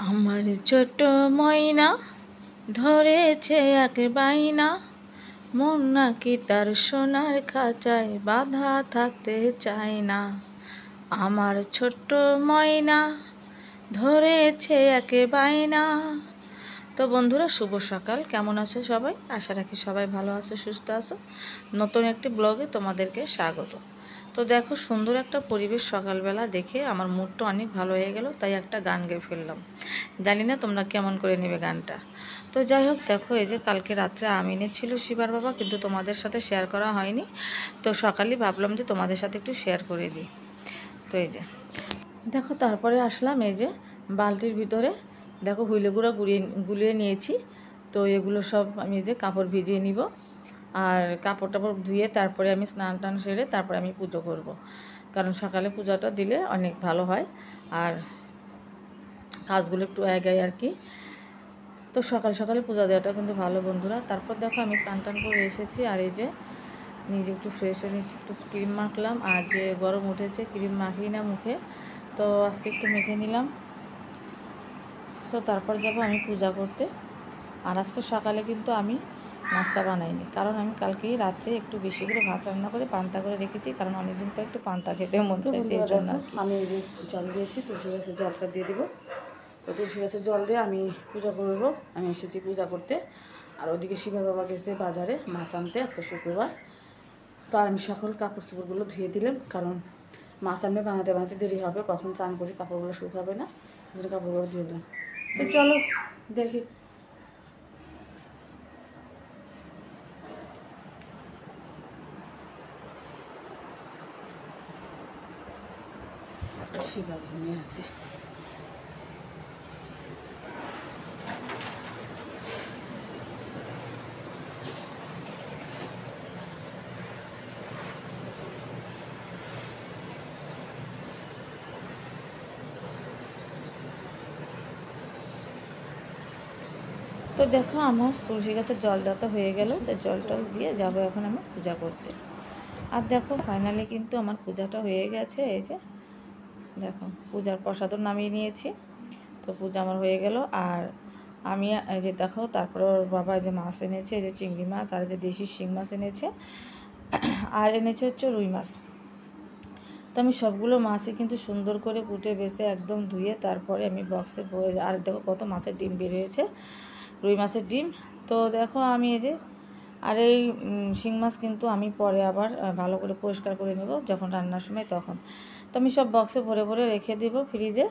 আমার ছোট ময়না ধরেছে এক বাইনা, মন নাকি তার সোনার খাঁচায় বাঁধা থাকতে চায় না। আমার ছোট্ট ময়না ধরেছে এক বাইনা। তো বন্ধুরা, শুভ সকাল। কেমন আছো সবাই? আশা রাখি সবাই ভালো আছো, সুস্থ আছো। নতুন একটি ব্লগে তোমাদেরকে স্বাগত। তো দেখো, সুন্দর একটা পরিবেশ সকালবেলা দেখে আমার মুডটা অনেক ভালো হয়ে গেল, তাই একটা গান গেয়ে ফেললাম। জানি না তোমরা কেমন করে নেবে গানটা। তো যাই হোক, দেখো এই যে কালকে রাত্রে আম এনেছিল শিবার বাবা, কিন্তু তোমাদের সাথে শেয়ার করা হয়নি। তো সকালে ভাবলাম যে তোমাদের সাথে একটু শেয়ার করে দিই। তো এই যে দেখো, তারপরে আসলাম এই যে বালতির ভিতরে দেখো হুইলে গুঁড়া গুলিয়ে নিয়েছি। তো এগুলো সব আমি এই যে কাপড় ভিজিয়ে নিব, আর কাপড় টাপড় ধুয়ে তারপরে আমি স্নান টান সেরে তারপরে আমি পুজো করব। কারণ সকালে পূজাটা দিলে অনেক ভালো হয়, আর কাজগুলো একটু এগায় আর কি। তো সকাল সকালে পূজা দেওয়াটা কিন্তু ভালো বন্ধুরা। তারপর দেখো আমি স্নান টান করে এসেছি, আর এই যে নিজে একটু ফ্রেশ হয়ে নিচ্ছি, একটু ক্রিম মাখলাম। আর যে গরম উঠেছে, ক্রিম মাখি না মুখে, তো আজকে একটু মেখে নিলাম। তো তারপর যাব আমি পূজা করতে। আর আজকে সকালে কিন্তু আমি নাস্তা বানাইনি, কারণ আমি কালকেই রাত্রে একটু বেশি করে ভাত রান্না করে পান্তা করে রেখেছি, কারণ অনেকদিন পর একটু পান্তা খেতে মন চাইছে, এই জন্য। আমি এই যে জল দিয়েছি, তুলসী গাছের জলটা দিয়ে দিব। তো তুলসী গাছের জল দিয়ে আমি পূজা করবো। আমি এসেছি পূজা করতে, আর ওদিকে শিবের বাবা গেছে বাজারে মাছ আনতে, আজকে শুক্রবার। তো আমি সকল কাপড় চোপড়গুলো ধুয়ে দিলাম, কারণ মাছ আনবে বানাতে বানাতে দেরি হবে, কখন চান করি কাপড়গুলো শুকাবে না, এই জন্য কাপড়গুলো ধুয়ে দিলাম। তো চলো দেখি। শিবা ঘুমিয়ে আছে। তো দেখো, আমার তুলসী গাছের জলটা তো হয়ে গেল, তো জলটা দিয়ে যাবো এখন আমি পূজা করতে। আর দেখো ফাইনালি কিন্তু আমার পূজাটা হয়ে গেছে। এই যে দেখো, পূজার প্রসাদও নামিয়ে নিয়েছি। তো পূজা আমার হয়ে গেল। আর আমি এই যে দেখো, তারপর ওর বাবা যে মাছ এনেছে, এই যে চিংড়ি মাছ, আর যে দেশি শিং মাছ এনেছে, আর এনেছে হচ্ছে রুই মাছ। তো আমি সবগুলো মাছই কিন্তু সুন্দর করে কুটে বেছে একদম ধুয়ে তারপরে আমি বক্সে ভরে। আর দেখো কত মাছের ডিম বেরিয়েছে, রুই মাছের ডিম। তো দেখো আমি এই যে, আর এই শিং মাছ কিন্তু আমি পরে আবার ভালো করে পরিষ্কার করে নেব যখন রান্নার সময়, তখন। তো আমি সব বক্সে ভরে ভরে রেখে দেবো ফ্রিজে।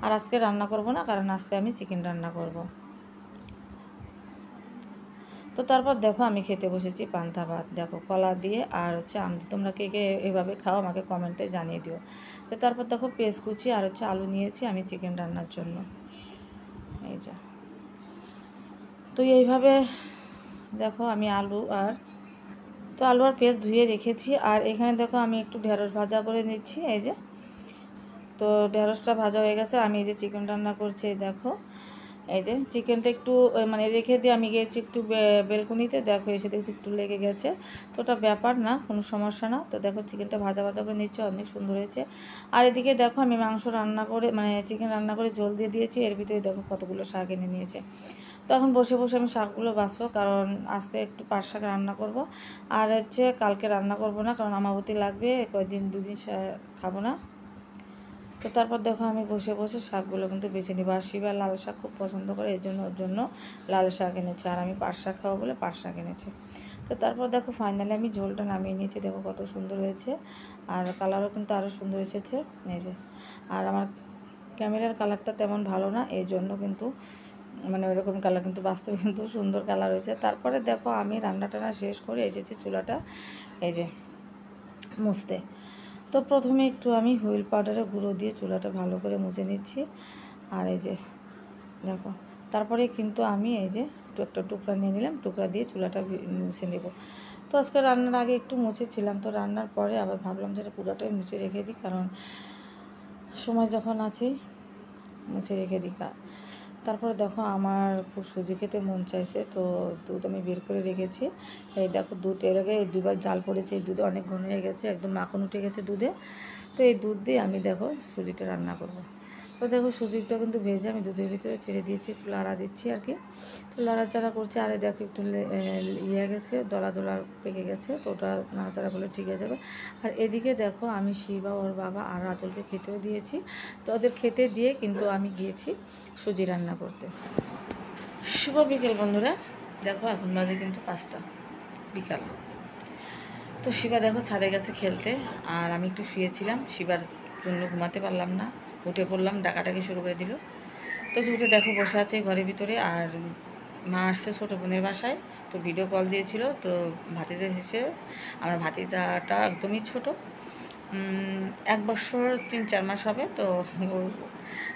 আর আজকে রান্না করব না, কারণ আজকে আমি চিকেন রান্না করব। তো তারপর দেখো আমি খেতে বসেছি পান্তা ভাত, দেখো কলা দিয়ে আর হচ্ছে আম। তোমরা কে কে এভাবে খাও আমাকে কমেন্টে জানিয়ে দিও। তো তারপর দেখো পেঁয়াজ কুচি আর হচ্ছে আলু নিয়েছি আমি চিকেন রান্নার জন্য, এই যা। তো এইভাবে দেখো আমি আলু আর পেঁয়াজ ধুয়ে রেখেছি। আর এখানে দেখো আমি একটু ঢেঁড়স ভাজা করে নিচ্ছি, এই যে। তো ঢেঁড়সটা ভাজা হয়ে গেছে, আমি এই যে চিকেন রান্না করছি। দেখো এই যে চিকেনটা একটু মানে রেখে দিয়ে আমি গিয়েছি একটু বেলকুনিতে, দেখো এসে দেখছি একটু লেগে গেছে। তো ওটা ব্যাপার না, কোনো সমস্যা না। তো দেখো চিকেনটা ভাজা ভাজা করে নিচ্ছে, অনেক সুন্দর হয়েছে। আর এদিকে দেখো আমি মাংস রান্না করে, মানে চিকেন রান্না করে ঝোল দিয়ে দিয়েছি। এর ভিতরে দেখো কতগুলো শাক এনে নিয়েছে। তখন বসে বসে আমি শাকগুলো বাছবো, কারণ আজকে একটু পাট শাক রান্না করব। আর হচ্ছে কালকে রান্না করব না, কারণ আমাবতী লাগবে, কয়েকদিন দুদিন খাবো না। তো তারপর দেখো আমি বসে বসে শাকগুলো কিন্তু বেছে নিব। আর শিবা লাল শাক খুব পছন্দ করে, এই জন্য ওর জন্য লাল শাক এনেছে, আর আমি পাট শাক খাবো বলে পাট শাক এনেছে। তো তারপর দেখো ফাইনালি আমি ঝোলটা নামিয়ে নিয়েছি, দেখো কত সুন্দর হয়েছে। আর কালারও কিন্তু আরও সুন্দর এসেছে, এই যে। আর আমার ক্যামেরার কালারটা তেমন ভালো না, এই জন্য কিন্তু মানে ওইরকম কালার, কিন্তু বাস্তবে কিন্তু সুন্দর কালার হয়েছে। তারপরে দেখো আমি রান্না টান্না শেষ করে এসেছি চুলাটা এই যে মুছতে। তো প্রথমে একটু আমি হুইল পাউডারের গুঁড়ো দিয়ে চুলাটা ভালো করে মুছে নিচ্ছি। আর এই যে দেখো, তারপরে কিন্তু আমি এই যে একটা টুকরা নিয়ে নিলাম, টুকরা দিয়ে চুলাটা মুছে নেব। তো আজকে রান্নার আগে একটু মুছেছিলাম, তো রান্নার পরে আবার ভাবলাম যে এটা পুরোটাই মুছে রেখে দিই, কারণ সময় যখন আছেই মুছে রেখে দিই। তারপরে দেখো আমার খুব সুজি খেতে মন চাইছে, তো দুধ আমি বের করে রেখেছি। এই দেখো দুধ এর আগে দুবার জাল পড়েছে, এই দুধে অনেক ঘন হয়ে গেছে, একদম মাখন উঠে গেছে দুধে। তো এই দুধ দিয়ে আমি দেখো সুজিটা রান্না করব। তো দেখো সুজিটা কিন্তু ভেজে আমি দুধের ভিতরে ছেড়ে দিয়েছি, একটু লাড়া দিচ্ছি আর কি। তো লাড়াচাড়া করছি, আর দেখো একটু ইয়ে গেছে, দলা দলা পেকে গেছে, তো ওটা নাড়াচাড়া করলে ঠিক হয়ে যাবে। আর এদিকে দেখো আমি শিবা, ওর বাবা আর রাতুলকে খেতেও দিয়েছি। তো ওদের খেতে দিয়ে কিন্তু আমি গিয়েছি সুজি রান্না করতে। শুভ বিকেল বন্ধুরা, দেখো এখন বাজে কিন্তু 5টা বিকাল। তো শিবা দেখো ছাদে গেছে খেলতে, আর আমি একটু শুয়েছিলাম, শিবার জন্য ঘুমাতে পারলাম না, উঠে পড়লাম, ডাকাটাকি শুরু করে দিল। তো উঠে দেখো বসে আছে ঘরের ভিতরে, আর মা আসছে ছোটো বোনের বাসায়, তো ভিডিও কল দিয়েছিল। তো ভাতিজা এসেছে, আমার ভাতিজাটা একদমই ছোট, 1 বছর 3-4 মাস হবে। তো ও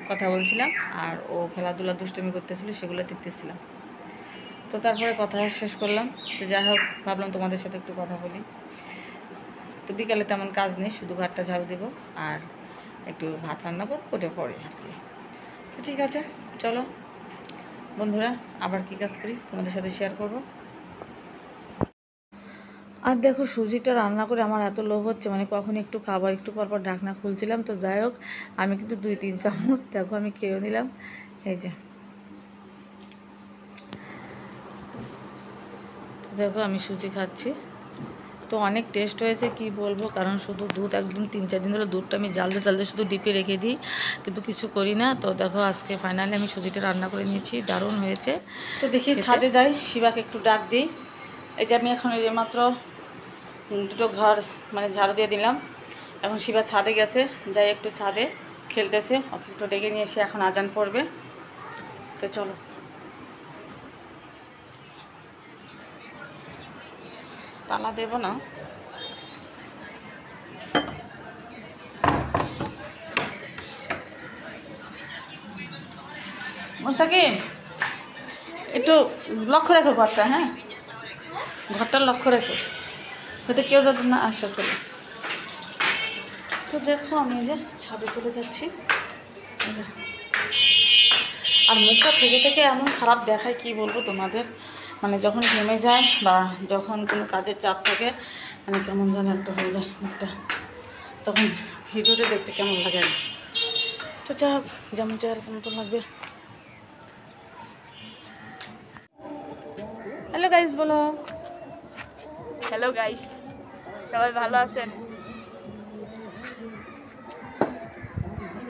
কথা বলছিলাম, আর ও খেলাধুলা দুষ্টুমি করতেছিল, সেগুলো দেখতেছিলাম। তো তারপরে কথা শেষ করলাম। তো যাই হোক, ভাবলাম তোমাদের সাথে একটু কথা বলি। তো বিকালে তেমন কাজ নেই, শুধু ঘরটা ঝাড়ু দেবো আর একটু ভাত রান্না করবো, ওটা পরে আর কি। তো ঠিক আছে, চলো বন্ধুরা, আবার কী কাজ করি তোমাদের সাথে শেয়ার করব। আর দেখো সুজিটা রান্না করে আমার এত লোভ হচ্ছে, মানে কখন একটু খাবার, একটু পরপর ঢাকনা খুলছিলাম। তো যাই হোক, আমি কিন্তু 2-3 চামচ দেখো আমি খেয়েও নিলাম। এই যে তো দেখো আমি সুজি খাচ্ছি, তো অনেক টেস্ট হয়েছে কি বলবো, কারণ শুধু দুধ একদম 3-4 দিন ধরে দুধটা আমি জ্বালতে জ্বালতে শুধু ডিপে রেখে দিই, কিন্তু কিছু করি না। তো দেখো আজকে ফাইনালি আমি সুজিটা রান্না করে নিয়েছি, দারুণ হয়েছে। তো দেখি ছাদে যাই, শিবাকে একটু ডাক দিই। এই যে আমি এখন এই যে মাত্র দুটো ঘর মানে ঝাড়ু দিয়ে দিলাম, এখন শিবা ছাদে গেছে, যাই একটু ছাদে খেলতেছে, একটু ডেকে নিয়ে এসে এখন আজান পড়বে। তো চলো, তালা দেবো না। মুস্তাকিম একটু লক্ষ্য রেখো ঘরটা, হ্যাঁ ঘরটার লক্ষ্য রেখো, যাতে কেউ যদি না আসে করে। তো দেখো আমি যে ছাদে চলে যাচ্ছি, আর মুখটা থেকে থেকে এমন খারাপ দেখায় কি বলবো তোমাদের, মানে যখন ঘেমে যায় বা যখন কোনো কাজের চাপ থাকে, মানে কেমন যেন একটা হয়ে যায় মুখটা, তখন ভিডিওতে দেখতে কেমন লাগে। তো যা হোক, যেমন চাই এরকম তো লাগবে। হ্যালো গাইস বলো। হ্যালো গাইস, সবাই ভালো আছেন?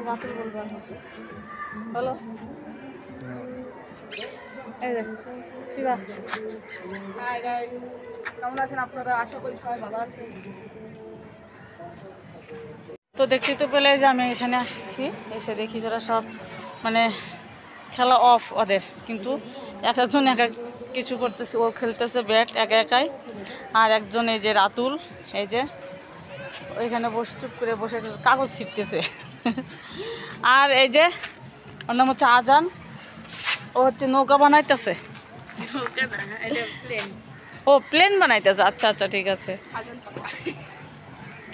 রাতুল বলবো বলো। এই দেখ শিবা। হাই গাইস, কেমন আছেন আপনারা? আশা করি সবাই ভালো আছেন। তো দেখতে তো পেলে যে আমি এখানে আসছি, এসে দেখি যারা সব মানে খেলা অফ ওদের, কিন্তু এক একজন এক এক কিছু করতেছে, ও খেলতেছে ব্যাট একা একাই, আর একজন এই যে রাতুল, এই যে ওইখানে বসে চুপ করে বসে কাগজ ছিটতেছে। আর এই যে ওর নাম হচ্ছে আজান, ও হচ্ছে নৌকা বানাইতেছে। ও প্লেন বানাইতেছে, আচ্ছা আচ্ছা ঠিক আছে,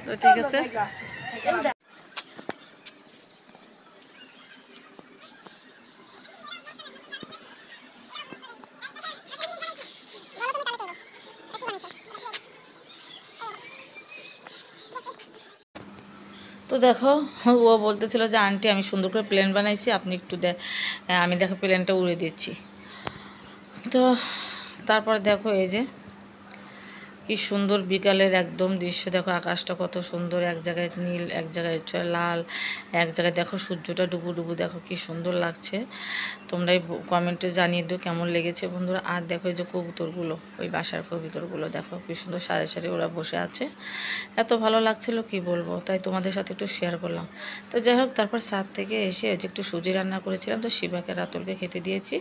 তো ঠিক আছে। তো দেখো ও বলতেছিল যে আন্টি আমি সুন্দর করে প্লেন বানাইছি, আপনি একটু আমি দেখো প্লেনটা উড়ে দিচ্ছি। তো তারপর দেখো এই যে কি সুন্দর বিকালের একদম দৃশ্য, দেখো আকাশটা কত সুন্দর, এক জায়গায় নীল, এক জায়গায় লাল, এক জায়গায় দেখো সূর্যটা ডুবু ডুবু, দেখো কি সুন্দর লাগছে। তোমরাই কমেন্টে জানিয়ে দিও কেমন লেগেছে বন্ধুরা। আর দেখো এই যে কবুতরগুলো, ওই বাসার কবুতরগুলো দেখো কি সুন্দর সারি সারি ওরা বসে আছে, এত ভালো লাগছিল কি বলবো, তাই তোমাদের সাথে একটু শেয়ার করলাম। তো যাই হোক, তারপর ছাদ থেকে এসে যে একটু সুজি রান্না করেছিলাম, তো শিবাকে রাতুলকে খেতে দিয়েছি।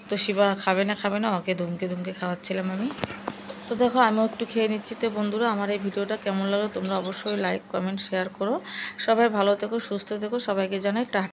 তো শিবা খাবে না ওকে ধুমকে ধুমকে খাওয়াচ্ছিলাম আমি। তো দেখো আমিও একটু খেয়ে নিচ্ছি। তো বন্ধুরা, আমার এই ভিডিওটা কেমন লাগলো তোমরা অবশ্যই লাইক কমেন্ট শেয়ার করো। সবাই ভালো থেকো, সুস্থ থেকো, সবাইকে জানাই টাটা।